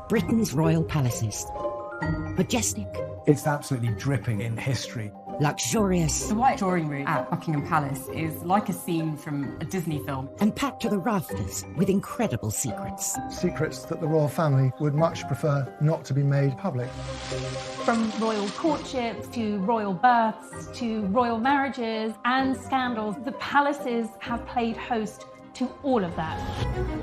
Britain's royal palaces. Majestic, It's absolutely dripping in history. luxurious, The White Drawing Room at Buckingham Palace is like a scene from a Disney film. and packed to the rafters with incredible secrets. Secrets that the royal family would much prefer not to be made public. From royal courtships to royal births to royal marriages and scandals, the palaces have played host to all of that.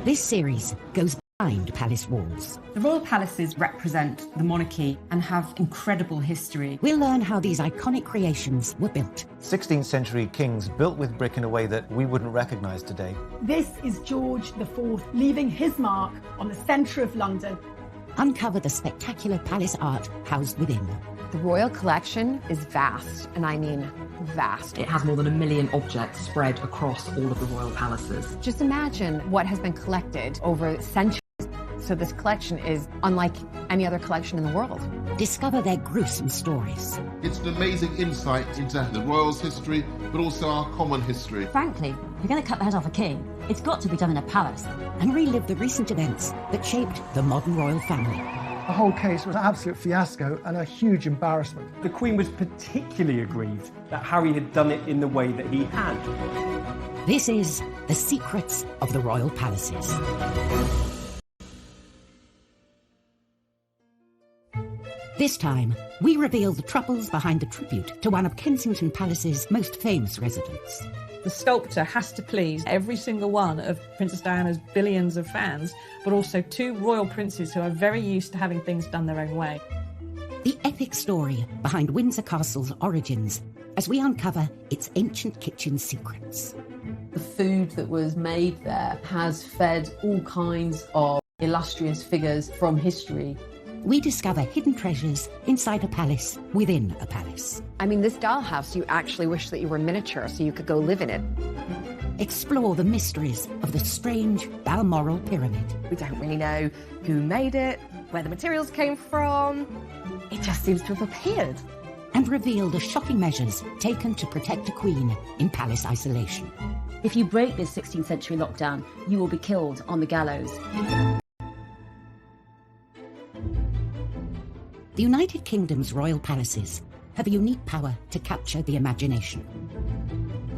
This series goes behind palace walls. The royal palaces represent the monarchy and have incredible history. We'll learn how these iconic creations were built. 16th century kings built with brick in a way that we wouldn't recognise today. This is George IV leaving his mark on the centre of London. Uncover the spectacular palace art housed within. The royal collection is vast, and I mean vast. It has more than 1 million objects spread across all of the royal palaces. Just imagine what has been collected over centuries. So this collection is unlike any other collection in the world. Discover their gruesome stories. It's an amazing insight into the royals' history, but also our common history. Frankly, if you're going to cut the head off a king, it's got to be done in a palace. And relive the recent events that shaped the modern royal family. The whole case was an absolute fiasco and a huge embarrassment. The Queen was particularly aggrieved that Harry had done it in the way that he had. This is The Secrets of the Royal Palaces. This time, we reveal the troubles behind the tribute to one of Kensington Palace's most famous residents. The sculptor has to please every single one of Princess Diana's billions of fans, but also 2 royal princes who are very used to having things done their own way. The epic story behind Windsor Castle's origins as we uncover its ancient kitchen secrets. The food that was made there has fed all kinds of illustrious figures from history. We discover hidden treasures inside a palace within a palace. I mean, this dollhouse, you actually wish that you were miniature so you could go live in it. Explore the mysteries of the strange Balmoral Pyramid. We don't really know who made it, where the materials came from. It just seems to have appeared. And reveal the shocking measures taken to protect a queen in palace isolation. If you break this 16th century lockdown, you will be killed on the gallows. The United Kingdom's royal palaces have a unique power to capture the imagination.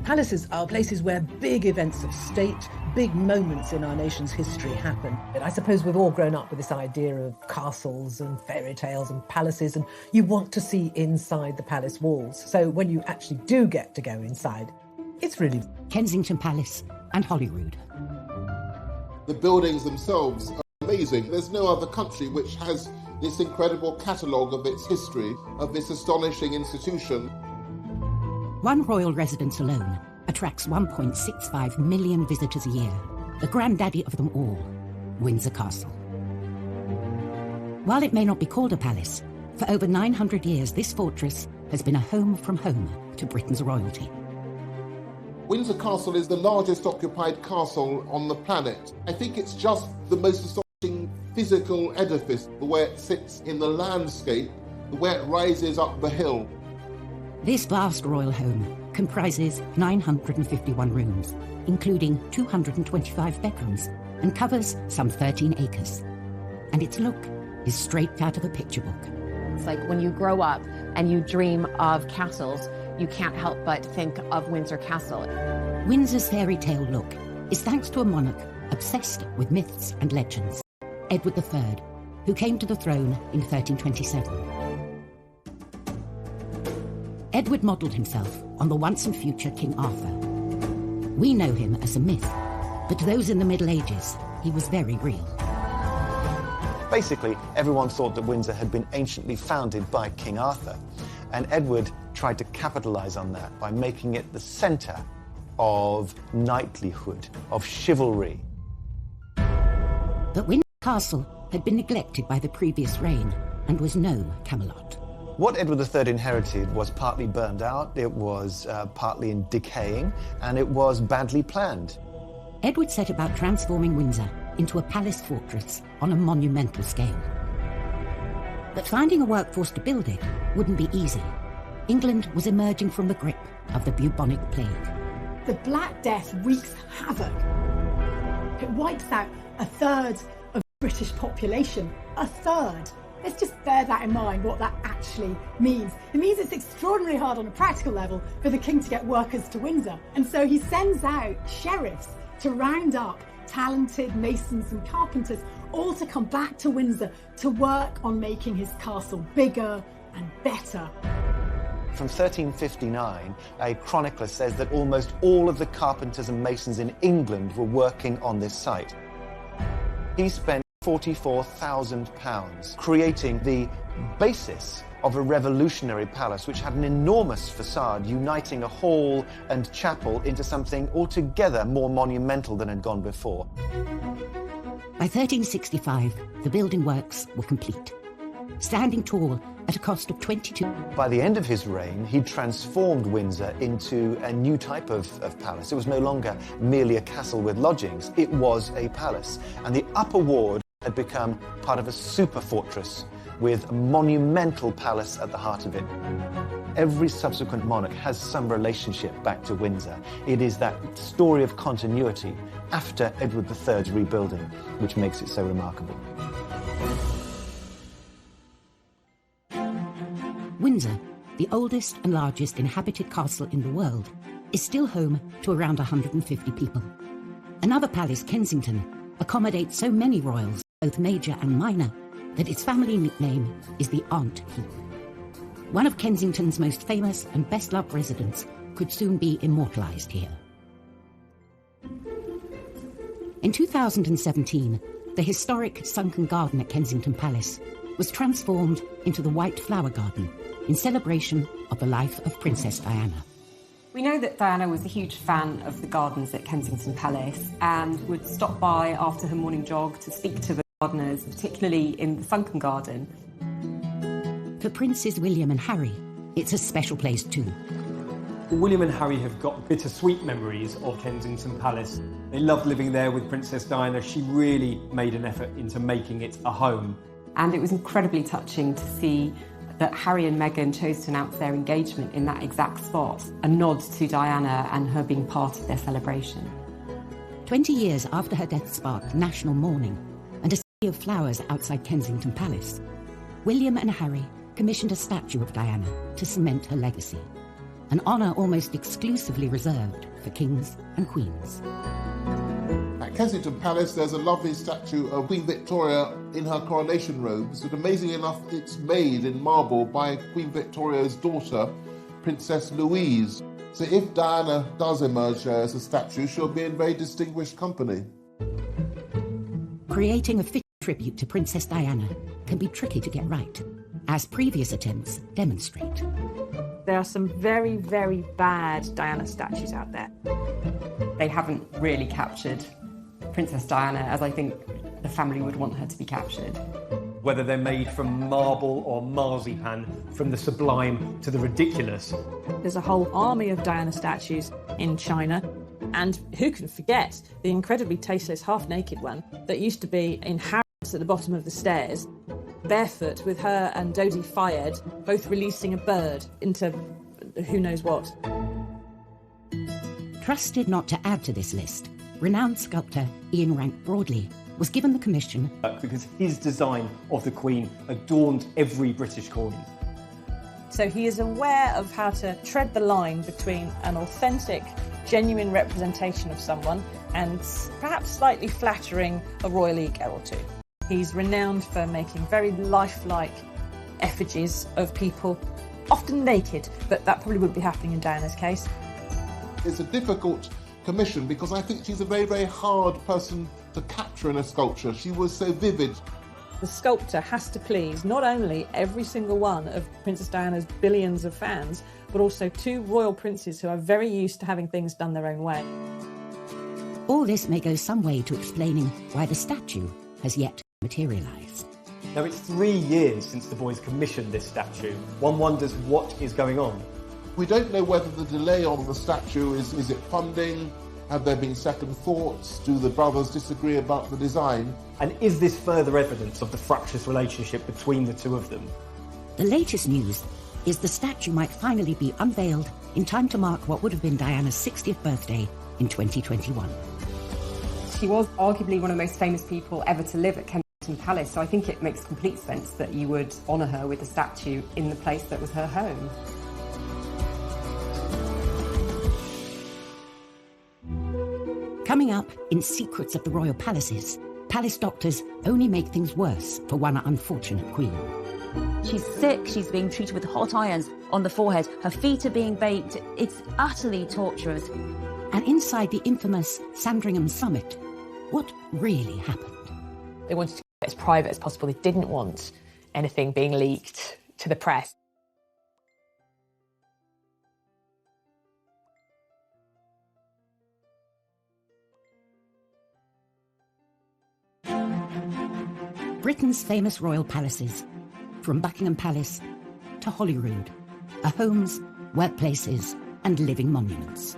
Palaces are places where big events of state, big moments in our nation's history happen. And I suppose we've all grown up with this idea of castles and fairy tales and palaces, and you want to see inside the palace walls. So when you actually do get to go inside, it's really Kensington Palace and Holyrood. The buildings themselves are amazing. There's no other country which has this incredible catalogue of its history, of this astonishing institution. One royal residence alone attracts 1.65 million visitors a year, the granddaddy of them all, Windsor Castle. While it may not be called a palace, for over 900 years this fortress has been a home from home to Britain's royalty. Windsor Castle is the largest occupied castle on the planet. I think it's just the most astonishing physical edifice, the way it sits in the landscape, the way it rises up the hill. This vast royal home comprises 951 rooms, including 225 bedrooms, and covers some 13 acres. And its look is straight out of a picture book. It's like when you grow up and you dream of castles, you can't help but think of Windsor Castle. Windsor's fairy tale look is thanks to a monarch obsessed with myths and legends, Edward III, who came to the throne in 1327. Edward modelled himself on the once and future King Arthur. We know him as a myth, but to those in the Middle Ages, he was very real. Basically, everyone thought that Windsor had been anciently founded by King Arthur, and Edward tried to capitalise on that by making it the centre of knightlyhood, of chivalry. But Windsor Castle had been neglected by the previous reign and was no Camelot. What Edward III inherited was partly burned out, it was partly in decaying, and it was badly planned. Edward set about transforming Windsor into a palace fortress on a monumental scale. But finding a workforce to build it wouldn't be easy. England was emerging from the grip of the bubonic plague. The Black Death wreaks havoc. It wipes out a third of British population, a third. Let's just bear that in mind, what that actually means. It means it's extraordinarily hard on a practical level for the king to get workers to Windsor. And so he sends out sheriffs to round up talented masons and carpenters, all to come back to Windsor to work on making his castle bigger and better. From 1359, a chronicler says that almost all of the carpenters and masons in England were working on this site. He spent £44,000 creating the basis of a revolutionary palace which had an enormous facade uniting a hall and chapel into something altogether more monumental than had gone before. By 1365, the building works were complete, standing tall at a cost of 22. By the end of his reign, he transformed Windsor into a new type of palace. It was no longer merely a castle with lodgings, it was a palace. And the upper ward had become part of a super fortress with a monumental palace at the heart of it. Every subsequent monarch has some relationship back to Windsor. It is that story of continuity after Edward III's rebuilding which makes it so remarkable. Windsor, the oldest and largest inhabited castle in the world, is still home to around 150 people. Another palace, Kensington, accommodates so many royals, both major and minor, that its family nickname is the Aunt Keep. One of Kensington's most famous and best-loved residents could soon be immortalised here. In 2017, the historic sunken garden at Kensington Palace was transformed into the White Flower Garden in celebration of the life of Princess Diana. We know that Diana was a huge fan of the gardens at Kensington Palace and would stop by after her morning jog to speak to the gardeners, particularly in the sunken garden. For Princes William and Harry, it's a special place too. William and Harry have got bittersweet memories of Kensington Palace. They loved living there with Princess Diana. She really made an effort into making it a home. And it was incredibly touching to see that Harry and Meghan chose to announce their engagement in that exact spot, a nod to Diana and her being part of their celebration. 20 years after her death sparked national mourning and a sea of flowers outside Kensington Palace, William and Harry commissioned a statue of Diana to cement her legacy, an honour almost exclusively reserved for kings and queens. At Kensington Palace, there's a lovely statue of Queen Victoria in her coronation robes, but amazingly enough, it's made in marble by Queen Victoria's daughter, Princess Louise. So if Diana does emerge there as a statue, she'll be in very distinguished company. Creating a fitting tribute to Princess Diana can be tricky to get right, as previous attempts demonstrate. There are some very, very bad Diana statues out there. They haven't really captured Princess Diana as I think the family would want her to be captured. Whether they're made from marble or marzipan, from the sublime to the ridiculous. There's a whole army of Diana statues in China. And who can forget the incredibly tasteless half-naked one that used to be in Harrods at the bottom of the stairs, barefoot with her and Dodie Fayed both releasing a bird into who knows what. Trusted not to add to this list, renowned sculptor Ian Rank-Broadley was given the commission because his design of the Queen adorned every British corner. So he is aware of how to tread the line between an authentic, genuine representation of someone and perhaps slightly flattering a royal ego or two. He's renowned for making very lifelike effigies of people, often naked, but that probably wouldn't be happening in Diana's case. It's a difficult commission because I think she's a very, very hard person to capture in a sculpture. She was so vivid. The sculptor has to please not only every single one of Princess Diana's billions of fans, but also two royal princes who are very used to having things done their own way. All this may go some way to explaining why the statue has yet to materialise. Now, it's 3 years since the boys commissioned this statue. One wonders what is going on. We don't know whether the delay on the statue is it funding? Have there been second thoughts? Do the brothers disagree about the design? And is this further evidence of the fractious relationship between the two of them? The latest news is the statue might finally be unveiled in time to mark what would have been Diana's 60th birthday in 2021. She was arguably one of the most famous people ever to live at Kensington Kensington Palace, so I think it makes complete sense that you would honour her with a statue in the place that was her home. Coming up in Secrets of the Royal Palaces, palace doctors only make things worse for one unfortunate queen. She's sick, she's being treated with hot irons on the forehead, her feet are being baked. It's utterly torturous. And inside the infamous Sandringham Summit, what really happened? They wanted to get as private as possible. They didn't want anything being leaked to the press. Britain's famous royal palaces, from Buckingham Palace to Holyrood, are homes, workplaces and living monuments.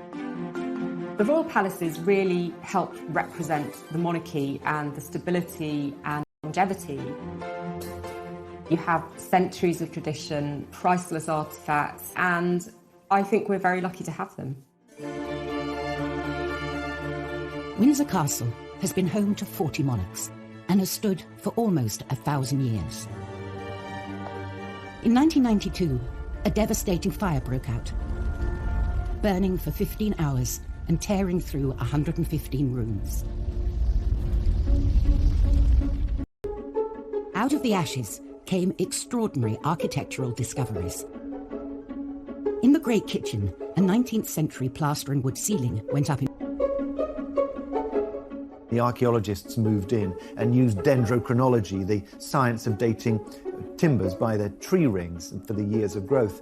The royal palaces really help represent the monarchy and the stability and longevity. You have centuries of tradition, priceless artefacts, and I think we're very lucky to have them. Windsor Castle has been home to 40 monarchs and has stood for almost 1,000 years. In 1992, a devastating fire broke out, burning for 15 hours and tearing through 115 rooms. Out of the ashes came extraordinary architectural discoveries. In the Great Kitchen, a 19th century plaster and wood ceiling went up in. The archaeologists moved in and used dendrochronology, the science of dating timbers by their tree rings for the years of growth.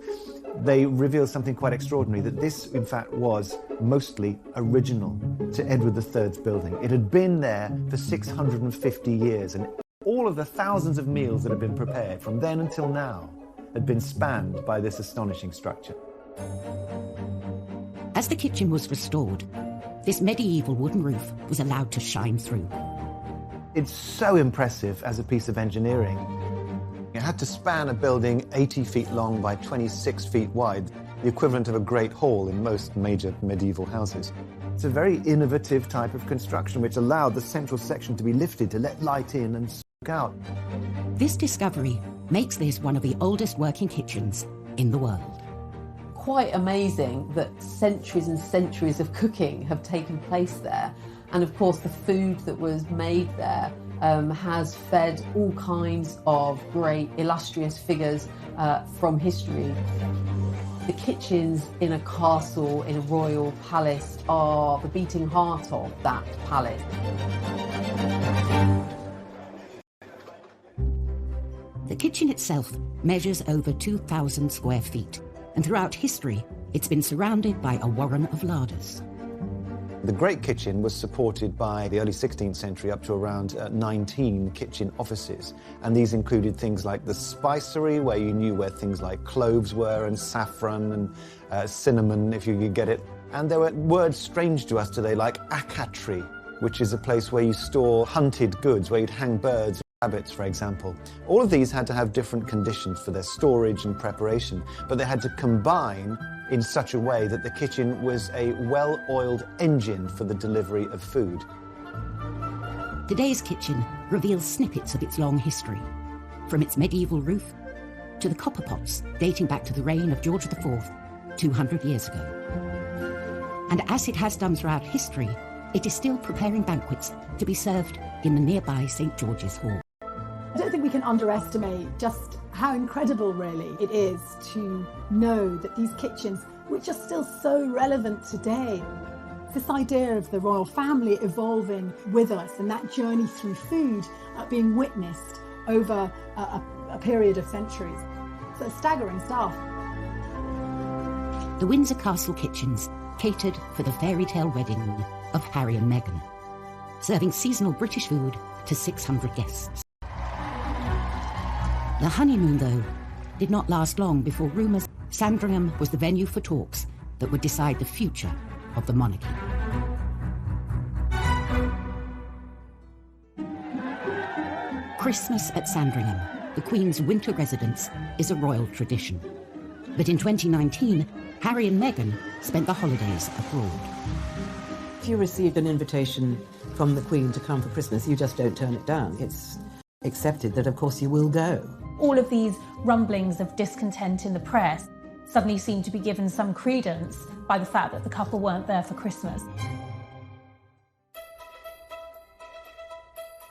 They revealed something quite extraordinary, that this, in fact, was mostly original to Edward III's building. It had been there for 650 years, and all of the thousands of meals that had been prepared from then until now had been spanned by this astonishing structure. As the kitchen was restored, this medieval wooden roof was allowed to shine through. It's so impressive as a piece of engineering. It had to span a building 80 feet long by 26 feet wide, the equivalent of a great hall in most major medieval houses. It's a very innovative type of construction which allowed the central section to be lifted to let light in and soak out. This discovery makes this one of the oldest working kitchens in the world. Quite amazing that centuries and centuries of cooking have taken place there, and of course the food that was made there has fed all kinds of great illustrious figures from history. The kitchens in a castle, in a royal palace, are the beating heart of that palace. The kitchen itself measures over 2,000 square feet, and throughout history, it's been surrounded by a warren of larders. The Great Kitchen was supported by the early 16th century up to around 19 kitchen offices. And these included things like the spicery, where you knew where things like cloves were, and saffron and cinnamon, if you could get it. And there were words strange to us today, like acatree, which is a place where you store hunted goods, where you'd hang birds, rabbits, for example. All of these had to have different conditions for their storage and preparation, but they had to combine in such a way that the kitchen was a well-oiled engine for the delivery of food. Today's kitchen reveals snippets of its long history, from its medieval roof to the copper pots dating back to the reign of George IV 200 years ago. And as it has done throughout history, it is still preparing banquets to be served in the nearby St. George's Hall. I don't think we can underestimate just how incredible, really, it is to know that these kitchens, which are still so relevant today, this idea of the royal family evolving with us and that journey through food being witnessed over a period of centuries. So staggering stuff. The Windsor Castle kitchens catered for the fairy tale wedding of Harry and Meghan, serving seasonal British food to 600 guests. The honeymoon, though, did not last long before rumours Sandringham was the venue for talks that would decide the future of the monarchy. Christmas at Sandringham, the Queen's winter residence, is a royal tradition. But in 2019, Harry and Meghan spent the holidays abroad. If you received an invitation from the Queen to come for Christmas, you just don't turn it down. It's accepted that, of course, you will go. All of these rumblings of discontent in the press suddenly seem to be given some credence by the fact that the couple weren't there for Christmas.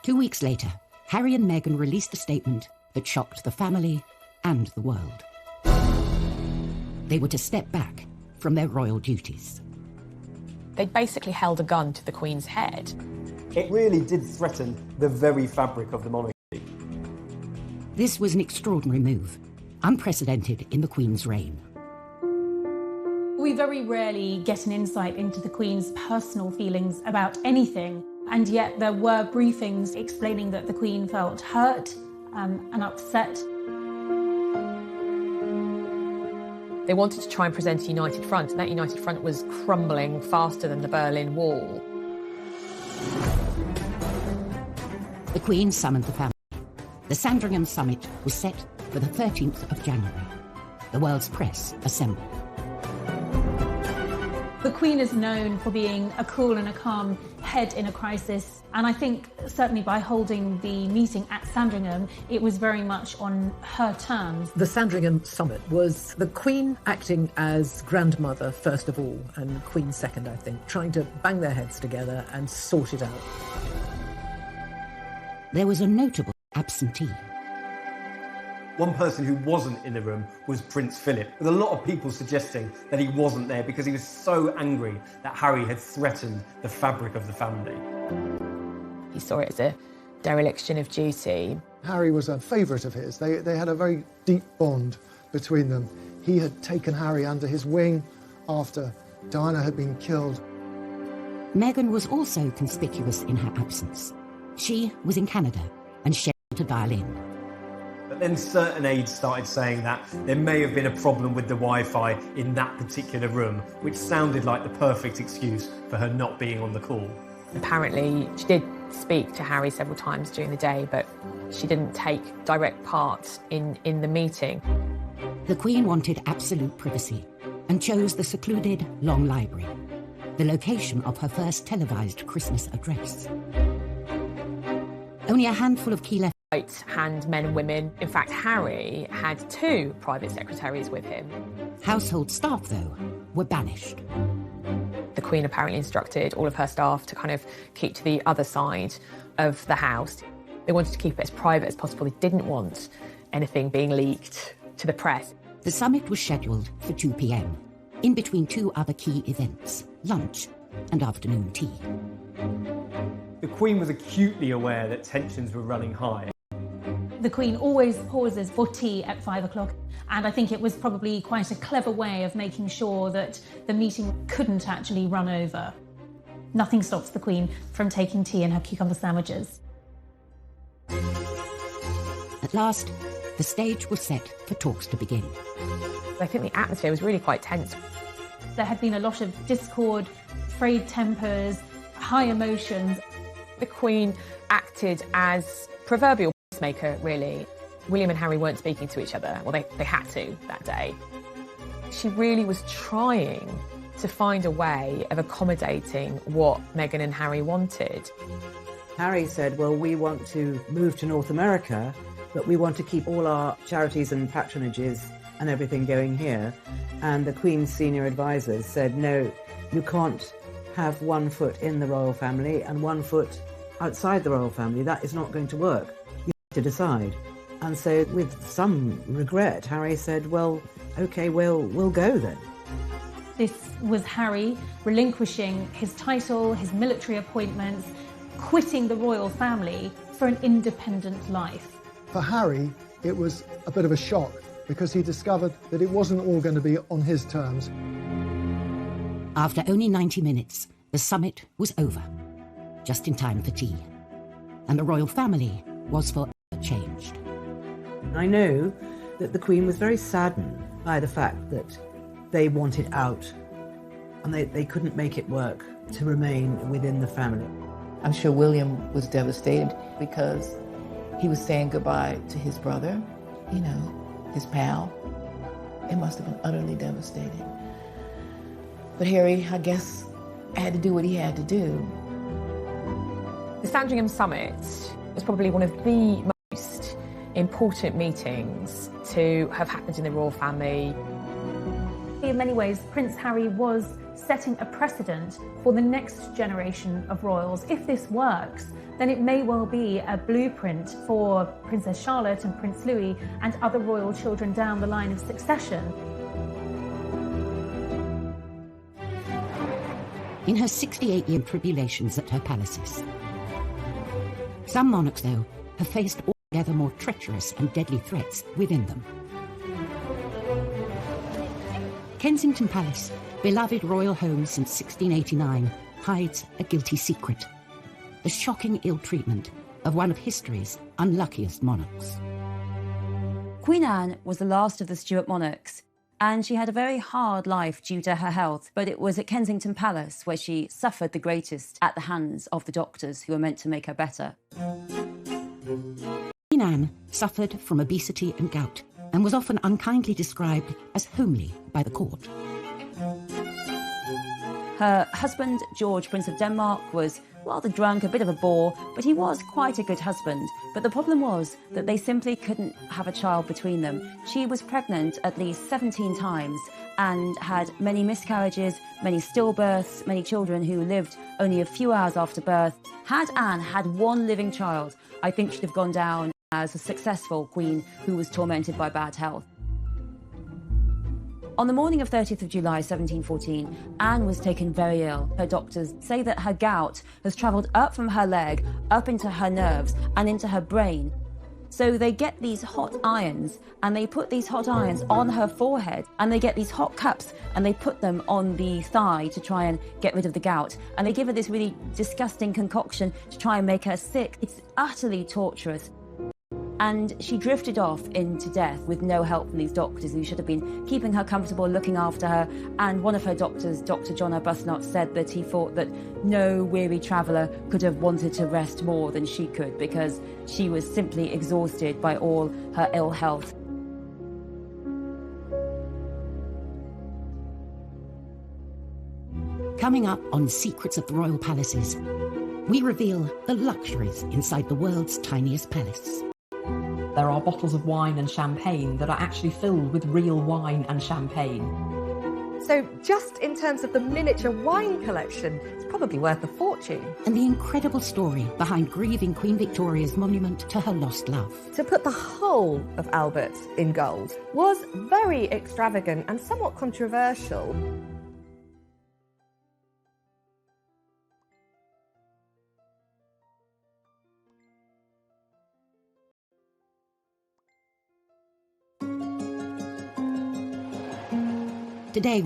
2 weeks later, Harry and Meghan released a statement that shocked the family and the world. They were to step back from their royal duties. They basically held a gun to the Queen's head. It really did threaten the very fabric of the monarchy. This was an extraordinary move, unprecedented in the Queen's reign. We very rarely get an insight into the Queen's personal feelings about anything, and yet there were briefings explaining that the Queen felt hurt and upset. They wanted to try and present a united front, and that united front was crumbling faster than the Berlin Wall. The Queen summoned the family. The Sandringham summit was set for the 13th of January. The world's press assembled. The Queen is known for being a cool and a calm head in a crisis, and I think certainly by holding the meeting at Sandringham, it was very much on her terms. The Sandringham summit was the Queen acting as grandmother first of all, and Queen second, I think, trying to bang their heads together and sort it out. There was a notable absentee. One person who wasn't in the room was Prince Philip, with a lot of people suggesting that he wasn't there because he was so angry that Harry had threatened the fabric of the family. He saw it as a dereliction of duty. Harry was a favourite of his. They had a very deep bond between them. He had taken Harry under his wing after Diana had been killed. Meghan was also conspicuous in her absence. She was in Canada and scheduled to dial in. But then certain aides started saying that there may have been a problem with the Wi-Fi in that particular room, which sounded like the perfect excuse for her not being on the call. Apparently, she did speak to Harry several times during the day, but she didn't take direct part in the meeting. The Queen wanted absolute privacy and chose the secluded Long Library, the location of her first televised Christmas address. Only a handful of key right-hand men and women. In fact, Harry had 2 private secretaries with him. Household staff, though, were banished. The Queen apparently instructed all of her staff to kind of keep to the other side of the house. They wanted to keep it as private as possible. They didn't want anything being leaked to the press. The summit was scheduled for 2 p.m, in between 2 other key events, lunch and afternoon tea. The Queen was acutely aware that tensions were running high. The Queen always pauses for tea at 5 o'clock, and I think it was probably quite a clever way of making sure that the meeting couldn't actually run over. Nothing stops the Queen from taking tea and her cucumber sandwiches. At last, the stage was set for talks to begin. I think the atmosphere was really quite tense. There had been a lot of discord, frayed tempers, high emotions. The Queen acted as proverbial peacemaker, really. William and Harry weren't speaking to each other. Well, they had to that day. She really was trying to find a way of accommodating what Meghan and Harry wanted. Harry said, well, we want to move to North America, but we want to keep all our charities and patronages and everything going here. And the Queen's senior advisors said, no, you can't have one foot in the royal family and one foot outside the royal family. That is not going to work. You have to decide. And so with some regret, Harry said, well, okay, we'll go then. This was Harry relinquishing his title, his military appointments, quitting the royal family for an independent life. For Harry, it was a bit of a shock because he discovered that it wasn't all going to be on his terms. After only 90 minutes, the summit was over, just in time for tea. And the royal family was forever changed. I know that the Queen was very saddened by the fact that they wanted out and they couldn't make it work to remain within the family. I'm sure William was devastated because he was saying goodbye to his brother, you know, his pal. It must have been utterly devastating. But Harry, I guess, had to do what he had to do. The Sandringham Summit was probably one of the important meetings to have happened in the royal family. In many ways, Prince Harry was setting a precedent for the next generation of royals. If this works, then it may well be a blueprint for Princess Charlotte and Prince Louis and other royal children down the line of succession. In her 68-year tribulations at her palaces. Some monarchs, though, have faced altogether more treacherous and deadly threats within them. Kensington Palace, beloved royal home since 1689, hides a guilty secret. The shocking ill-treatment of one of history's unluckiest monarchs. Queen Anne was the last of the Stuart monarchs, and she had a very hard life due to her health, but it was at Kensington Palace where she suffered the greatest at the hands of the doctors who were meant to make her better. Queen Anne suffered from obesity and gout, and was often unkindly described as homely by the court. Her husband, George, Prince of Denmark, was rather drunk, a bit of a bore, but he was quite a good husband. But the problem was that they simply couldn't have a child between them. She was pregnant at least 17 times and had many miscarriages, many stillbirths, many children who lived only a few hours after birth. Had Anne had one living child, I think she'd have gone down as a successful queen who was tormented by bad health. On the morning of 30th of July 1714, Anne was taken very ill. Her doctors say that her gout has travelled up from her leg, up into her nerves and into her brain. So they get these hot irons and they put these hot irons on her forehead, and they get these hot cups and they put them on the thigh to try and get rid of the gout. And they give her this really disgusting concoction to try and make her sick. It's utterly torturous. And she drifted off into death with no help from these doctors who should have been keeping her comfortable, looking after her. And one of her doctors, Dr. John Arbuthnot, said that he thought that no weary traveller could have wanted to rest more than she could, because she was simply exhausted by all her ill health. Coming up on Secrets of the Royal Palaces, we reveal the luxuries inside the world's tiniest palace. There are bottles of wine and champagne that are actually filled with real wine and champagne. So just in terms of the miniature wine collection, it's probably worth a fortune. And the incredible story behind grieving Queen Victoria's monument to her lost love. To put the whole of Albert in gold was very extravagant and somewhat controversial. Today,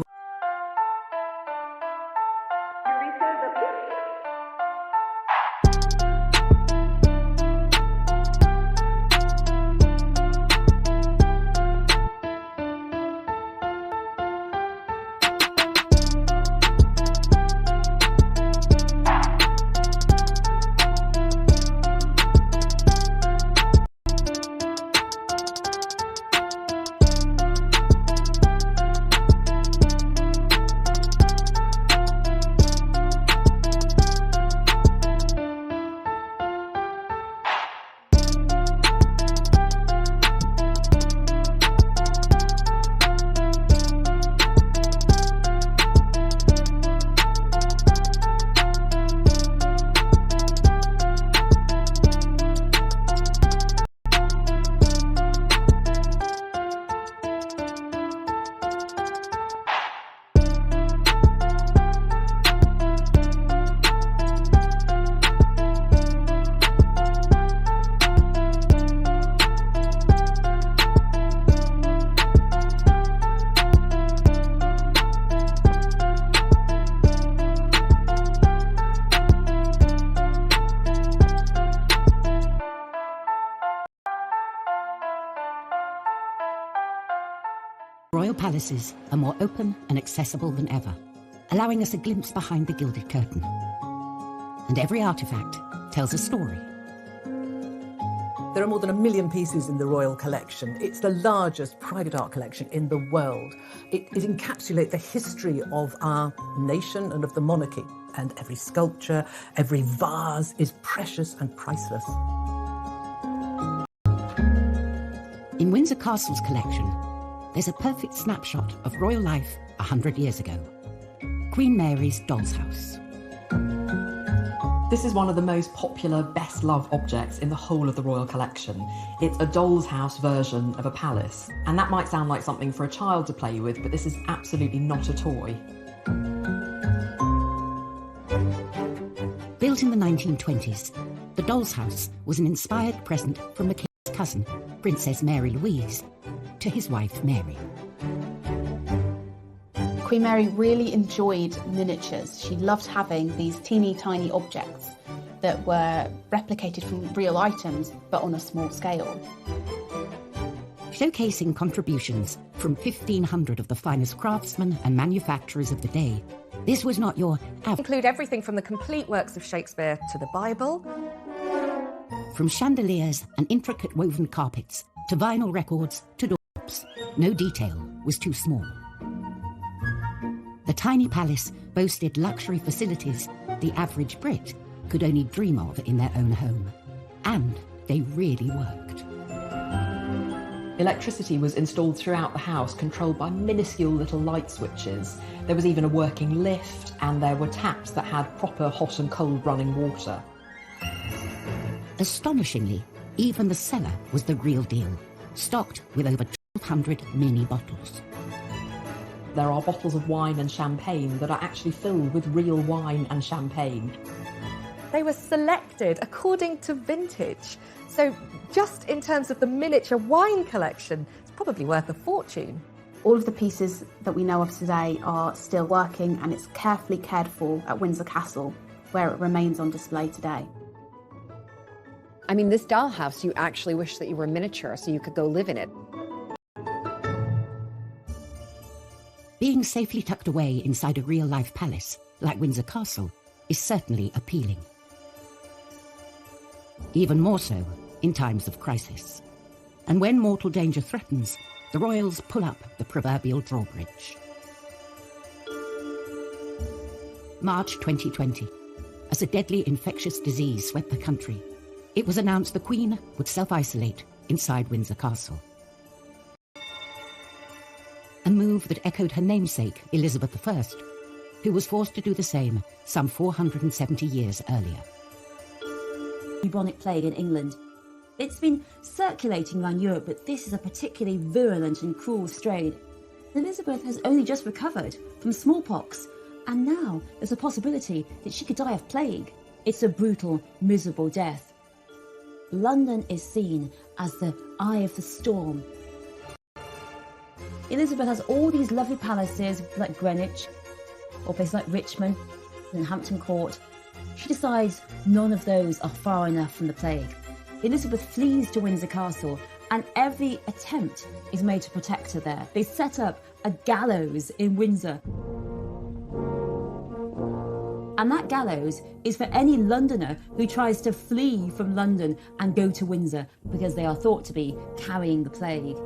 royal palaces are more open and accessible than ever, allowing us a glimpse behind the gilded curtain. And every artifact tells a story. There are more than 1 million pieces in the royal collection. It's the largest private art collection in the world. It encapsulates the history of our nation and of the monarchy. And every sculpture, every vase is precious and priceless. In Windsor Castle's collection, there's a perfect snapshot of royal life 100 years ago. Queen Mary's doll's house. This is one of the most popular, best-loved objects in the whole of the royal collection. It's a doll's house version of a palace. And that might sound like something for a child to play with, but this is absolutely not a toy. Built in the 1920s, the doll's house was an inspired present from the king's cousin, Princess Mary Louise, to his wife Mary. Queen Mary really enjoyed miniatures. She loved having these teeny tiny objects that were replicated from real items, but on a small scale. Showcasing contributions from 1,500 of the finest craftsmen and manufacturers of the day, this was not your average. Include everything from the complete works of Shakespeare to the Bible. From chandeliers and intricate woven carpets to vinyl records to doorknobs, no detail was too small. The tiny palace boasted luxury facilities the average Brit could only dream of in their own home. And they really worked. Electricity was installed throughout the house, controlled by minuscule little light switches. There was even a working lift, and there were taps that had proper hot and cold running water. Astonishingly, even the cellar was the real deal, stocked with over 1,200 mini bottles. There are bottles of wine and champagne that are actually filled with real wine and champagne. They were selected according to vintage. So just in terms of the miniature wine collection, it's probably worth a fortune. All of the pieces that we know of today are still working, and it's carefully cared for at Windsor Castle, where it remains on display today. I mean, this dollhouse, you actually wish that you were miniature so you could go live in it. Being safely tucked away inside a real-life palace, like Windsor Castle, is certainly appealing. Even more so in times of crisis. And when mortal danger threatens, the royals pull up the proverbial drawbridge. March 2020. As a deadly infectious disease swept the country, it was announced the Queen would self-isolate inside Windsor Castle. A move that echoed her namesake, Elizabeth I, who was forced to do the same some 470 years earlier. Bubonic plague in England. It's been circulating around Europe, but this is a particularly virulent and cruel strain. Elizabeth has only just recovered from smallpox, and now there's a possibility that she could die of plague. It's a brutal, miserable death. London is seen as the eye of the storm. Elizabeth has all these lovely palaces like Greenwich, or places like Richmond and Hampton Court. She decides none of those are far enough from the plague. Elizabeth flees to Windsor Castle, and every attempt is made to protect her there. They set up a gallows in Windsor. And that gallows is for any Londoner who tries to flee from London and go to Windsor, because they are thought to be carrying the plague.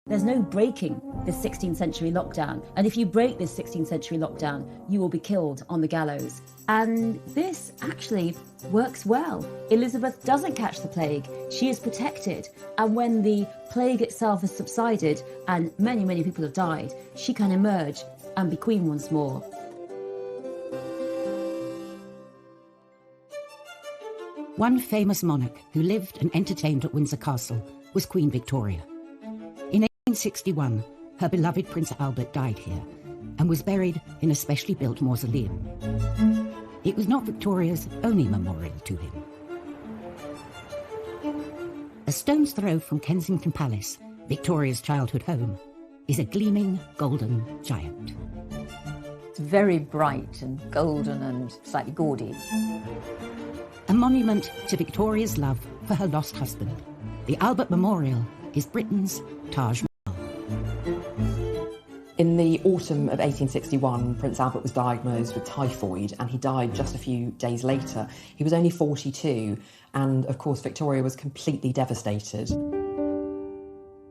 There's no breaking this 16th century lockdown, and if you break this 16th century lockdown, you will be killed on the gallows. And this actually works well. Elizabeth doesn't catch the plague, she is protected, and when the plague itself has subsided and many, many people have died, she can emerge and be queen once more. One famous monarch who lived and entertained at Windsor Castle was Queen Victoria. In 1861, her beloved Prince Albert died here and was buried in a specially built mausoleum. It was not Victoria's only memorial to him. A stone's throw from Kensington Palace, Victoria's childhood home, is a gleaming golden giant. It's very bright and golden and slightly gaudy. A monument to Victoria's love for her lost husband. The Albert Memorial is Britain's Taj Mahal. In the autumn of 1861, Prince Albert was diagnosed with typhoid and he died just a few days later. He was only 42, and of course Victoria was completely devastated.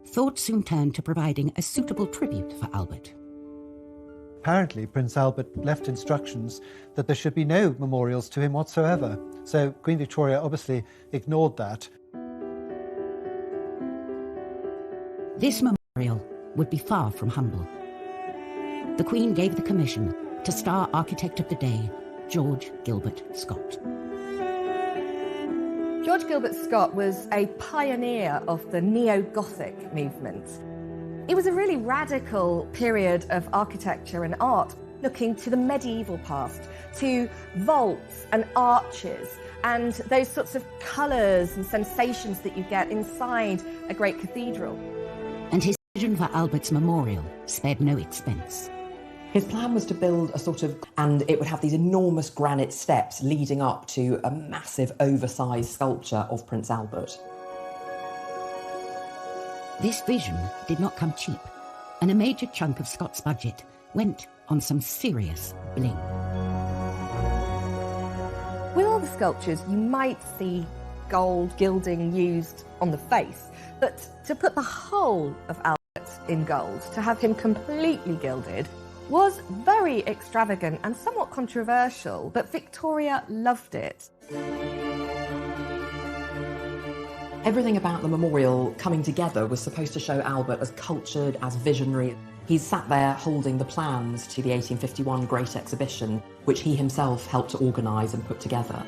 Thought soon turned to providing a suitable tribute for Albert. Apparently, Prince Albert left instructions that there should be no memorials to him whatsoever. So Queen Victoria obviously ignored that. This memorial would be far from humble. The Queen gave the commission to star architect of the day, George Gilbert Scott. George Gilbert Scott was a pioneer of the neo-Gothic movement. It was a really radical period of architecture and art, looking to the medieval past, to vaults and arches and those sorts of colours and sensations that you get inside a great cathedral. And his vision for Albert's memorial spared no expense. His plan was to build a sort of, and it would have these enormous granite steps leading up to a massive oversized sculpture of Prince Albert. This vision did not come cheap, and a major chunk of Scott's budget went on some serious bling. With all the sculptures, you might see gold gilding used on the face, but to put the whole of Albert in gold, to have him completely gilded, was very extravagant and somewhat controversial, but Victoria loved it. Everything about the memorial coming together was supposed to show Albert as cultured, as visionary. He's sat there holding the plans to the 1851 Great Exhibition, which he himself helped to organise and put together.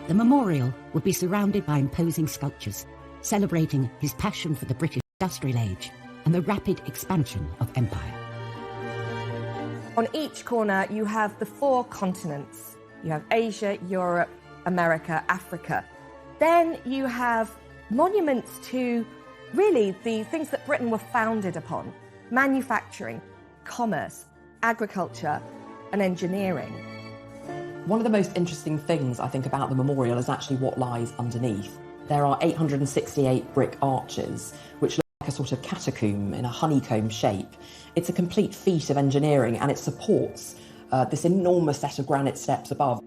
The memorial would be surrounded by imposing sculptures, celebrating his passion for the British industrial age and the rapid expansion of empire. On each corner, you have the 4 continents. You have Asia, Europe, America, Africa. Then you have monuments to really the things that Britain were founded upon: manufacturing, commerce, agriculture, and engineering. One of the most interesting things, I think, about the memorial is actually what lies underneath. There are 868 brick arches, which look like a sort of catacomb in a honeycomb shape. It's a complete feat of engineering, and it supports this enormous set of granite steps above.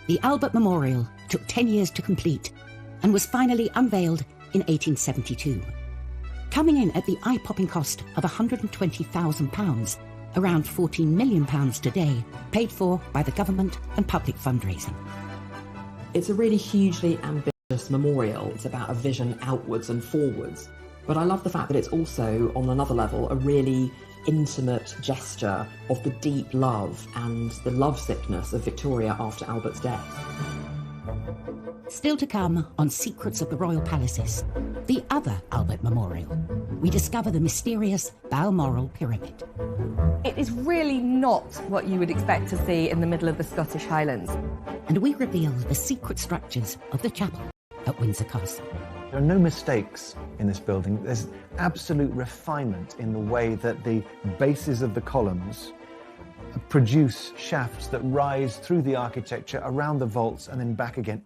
The Albert Memorial took 10 years to complete and was finally unveiled in 1872. Coming in at the eye-popping cost of £120,000, around £14 million today, paid for by the government and public fundraising. It's a really hugely ambitious memorial. It's about a vision outwards and forwards. But I love the fact that it's also, on another level, a really intimate gesture of the deep love and the lovesickness of Victoria after Albert's death. Still to come on Secrets of the Royal Palaces, the other Albert Memorial, we discover the mysterious Balmoral Pyramid. It is really not what you would expect to see in the middle of the Scottish Highlands. And we reveal the secret structures of the chapel at Windsor Castle. There are no mistakes in this building. There's absolute refinement in the way that the bases of the columns produce shafts that rise through the architecture, around the vaults, and then back again.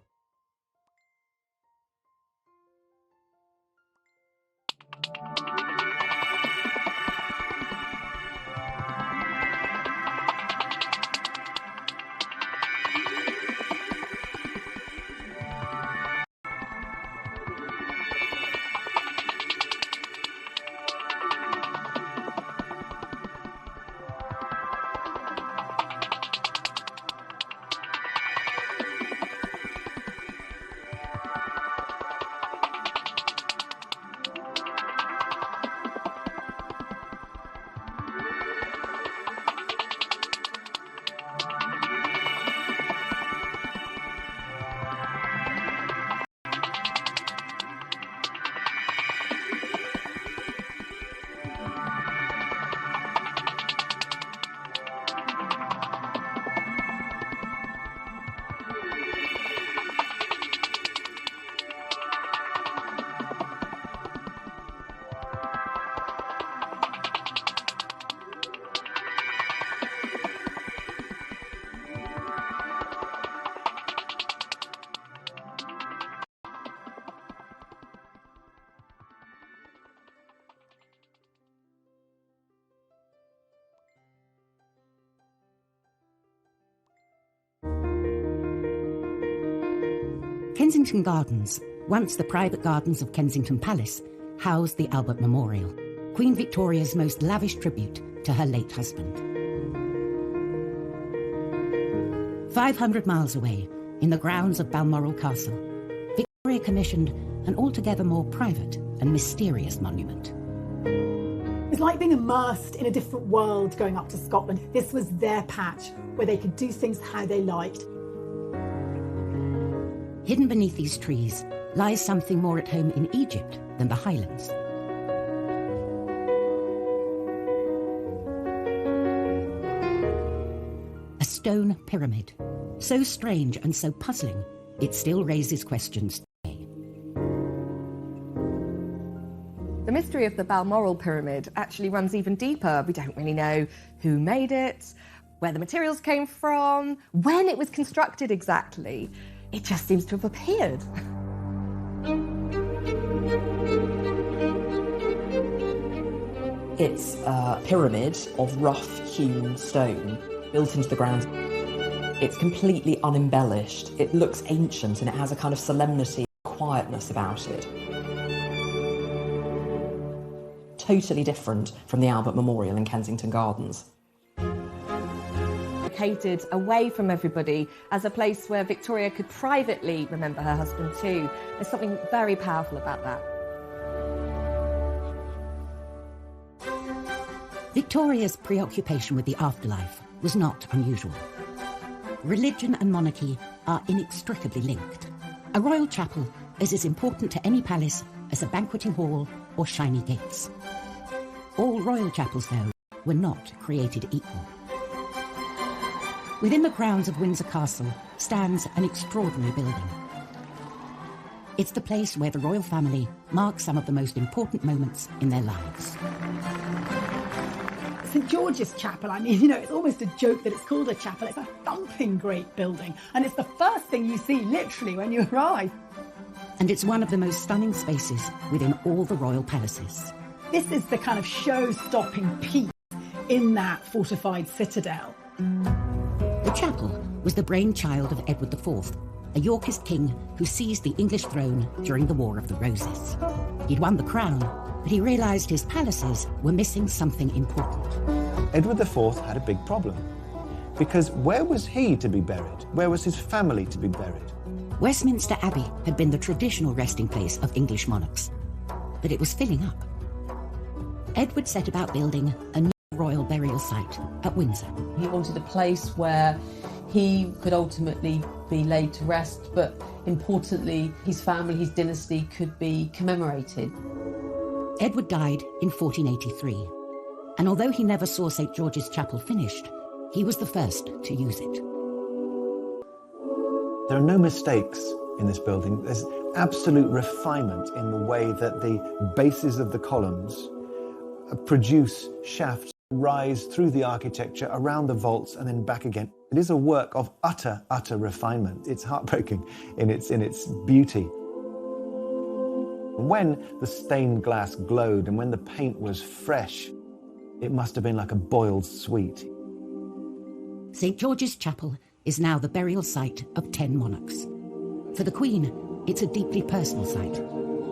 Kensington Gardens, once the private gardens of Kensington Palace, housed the Albert Memorial, Queen Victoria's most lavish tribute to her late husband. 500 miles away, in the grounds of Balmoral Castle, Victoria commissioned an altogether more private and mysterious monument. It's like being immersed in a different world going up to Scotland. This was their patch where they could do things how they liked. Hidden beneath these trees lies something more at home in Egypt than the Highlands. A stone pyramid, so strange and so puzzling, it still raises questions today. The mystery of the Balmoral Pyramid actually runs even deeper. We don't really know who made it, where the materials came from, when it was constructed exactly. It just seems to have appeared. It's a pyramid of rough-hewn stone built into the ground. It's completely unembellished. It looks ancient and it has a kind of solemnity, quietness about it. Totally different from the Albert Memorial in Kensington Gardens. Located away from everybody as a place where Victoria could privately remember her husband too. There's something very powerful about that. Victoria's preoccupation with the afterlife was not unusual. Religion and monarchy are inextricably linked. A royal chapel is as important to any palace as a banqueting hall or shiny gates. All royal chapels, though, were not created equal. Within the grounds of Windsor Castle stands an extraordinary building. It's the place where the royal family mark some of the most important moments in their lives. St George's Chapel, I mean, it's almost a joke that it's called a chapel. It's a thumping great building, and it's the first thing you see, literally, when you arrive. And it's one of the most stunning spaces within all the royal palaces. This is the kind of show-stopping piece in that fortified citadel. The chapel was the brainchild of Edward IV, a Yorkist king who seized the English throne during the War of the Roses. He'd won the crown, but he realised his palaces were missing something important. Edward IV had a big problem, because where was he to be buried? Where was his family to be buried? Westminster Abbey had been the traditional resting place of English monarchs, but it was filling up. Edward set about building a new royal burial site at Windsor. He wanted a place where he could ultimately be laid to rest, but importantly, his family, his dynasty could be commemorated. Edward died in 1483, and although he never saw St George's Chapel finished, he was the first to use it. There are no mistakes in this building. There's absolute refinement in the way that the bases of the columns produce shafts, rise through the architecture, around the vaults, and then back again. It is a work of utter refinement. It's heartbreaking in its beauty. When the stained glass glowed and when the paint was fresh, it must have been like a boiled sweet. St George's Chapel is now the burial site of 10 monarchs. For the Queen, it's a deeply personal site.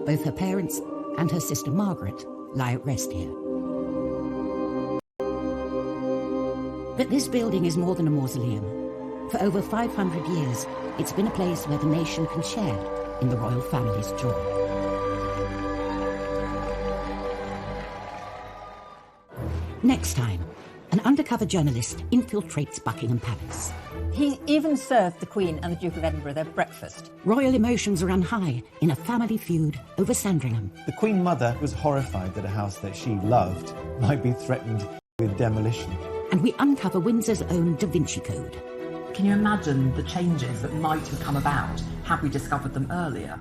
Both her parents and her sister Margaret lie at rest here. But this building is more than a mausoleum. For over 500 years, it's been a place where the nation can share in the royal family's joy. Next time, an undercover journalist infiltrates Buckingham Palace. He even served the Queen and the Duke of Edinburgh their breakfast. Royal emotions run high in a family feud over Sandringham. The Queen Mother was horrified that a house that she loved might be threatened with demolition. And we uncover Windsor's own Da Vinci Code. Can you imagine the changes that might have come about had we discovered them earlier?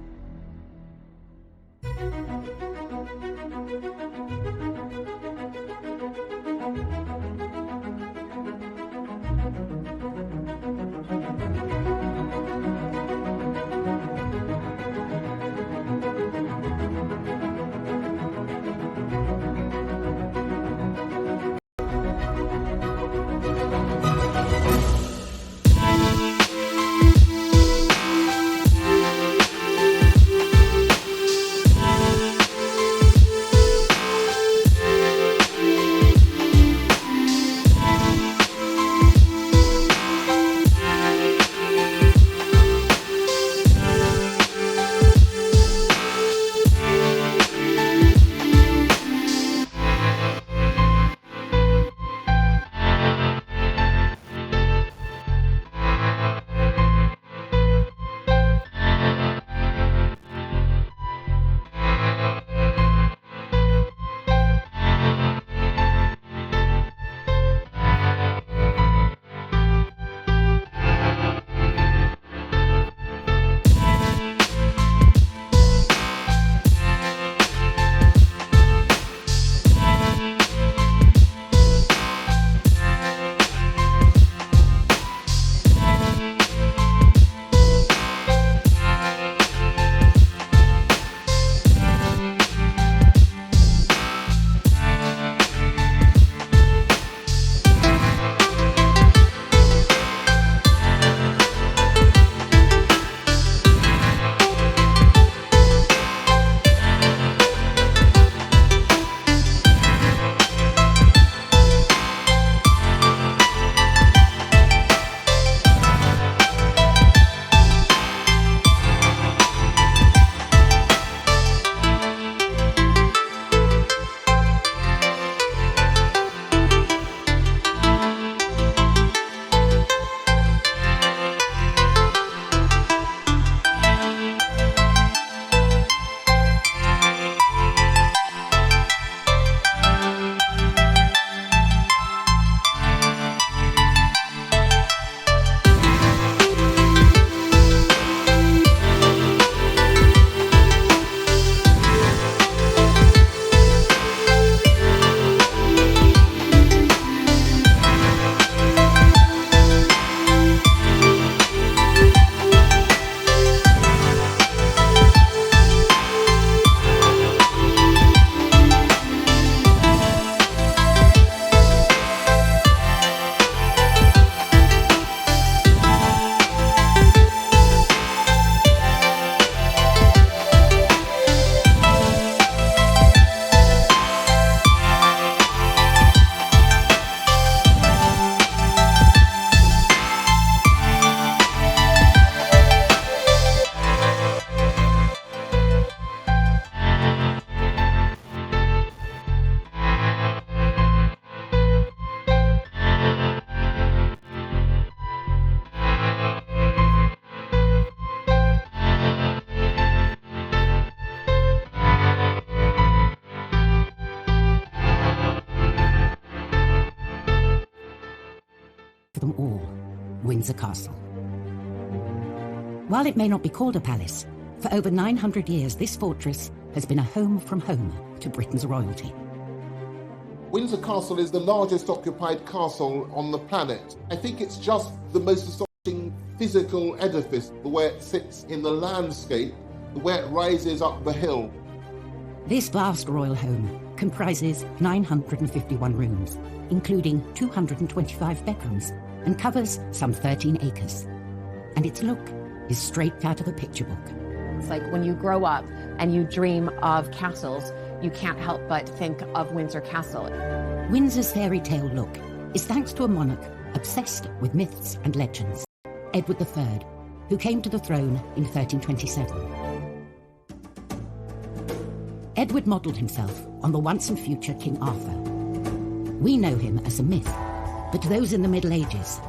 Windsor Castle. While it may not be called a palace, for over 900 years this fortress has been a home from home to Britain's royalty. Windsor Castle is the largest occupied castle on the planet. I think it's just the most astonishing physical edifice, the way it sits in the landscape, the way it rises up the hill. This vast royal home comprises 951 rooms, including 225 bedrooms, and covers some 13 acres. And its look is straight out of a picture book. It's like when you grow up and you dream of castles, you can't help but think of Windsor Castle. Windsor's fairy tale look is thanks to a monarch obsessed with myths and legends, Edward III, who came to the throne in 1327. Edward modelled himself on the once and future King Arthur. We know him as a myth, but those in the Middle Ages